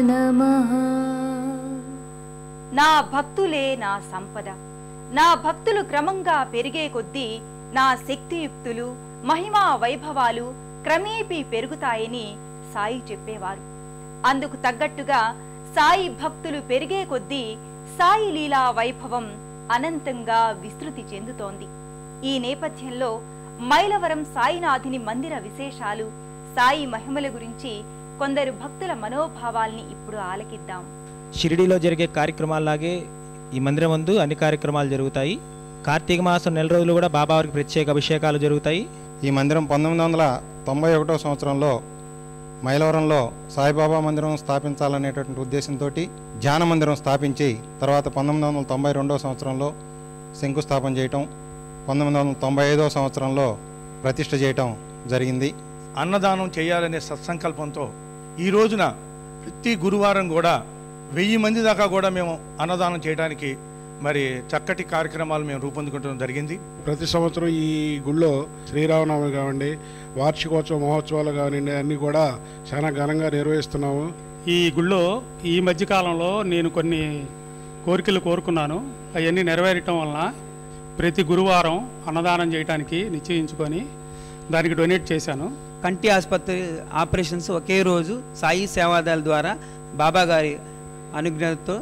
నమః. నా భక్తులే నా సంపద. నా భక్తులు క్రమంగా పెరిగే కొద్దీ నా శక్తియుక్తులు మహిమా వైభవాలు క్రమేపీ పెరుగుతాయని సాయి చెప్పేవారు. అందుకు తగ్గట్టుగా సాయి భక్తులు పెరిగే కొద్దీ సాయి లీలా వైభవం అనంతంగా విస్తృతి చెందుతోంది. ఈ నేపథ్యంలో మైలవరం సాయినాథుని మందిర విశేషాలు, సాయి మహిమల గురించి కొందరు భక్తుల మనోభావాల్ని ఇప్పుడు ఆలకిద్దాం. షిరిడీలో జరిగే కార్యక్రమాల్లాగే ఈ మందిరం ముందు అన్ని కార్యక్రమాలు జరుగుతాయి. కార్తీక మాసం నెల రోజులు కూడా బాబావారికి ప్రత్యేక అభిషేకాలు జరుగుతాయి. ఈ మందిరం 1991 సంవత్సరంలో మైలవరంలో సాయిబాబా మందిరం స్థాపించాలనేటువంటి ఉద్దేశంతో ధ్యాన మందిరం స్థాపించి తర్వాత 1992 సంవత్సరంలో శంకుస్థాపన చేయటం, 1995 సంవత్సరంలో ప్రతిష్ఠ చేయటం జరిగింది. అన్నదానం చేయాలనే సత్సంకల్పంతో ఈ రోజున ప్రతి గురువారం కూడా 1000 మంది దాకా కూడా మేము అన్నదానం చేయడానికి మరి చక్కటి కార్యక్రమాలు మేము రూపొందుకుంటడం జరిగింది. ప్రతి సంవత్సరం ఈ గుళ్ళో శ్రీరామనవమి కావండి, వార్షికోత్సవ మహోత్సవాలు కానివ్వండి, అన్నీ కూడా చాలా ఘనంగా నిర్వహిస్తున్నాము. ఈ గుళ్ళో ఈ మధ్యకాలంలో నేను కొన్ని కోరికలు కోరుకున్నాను. అవన్నీ నెరవేరటం వలన ప్రతి గురువారం అన్నదానం చేయడానికి నిశ్చయించుకొని దానికి డొనేట్ చేశాను. కంటి ఆసుపత్రి ఆపరేషన్స్ ఒకే రోజు సాయి సేవాదాల ద్వారా బాబా గారి అనుగ్రహంతో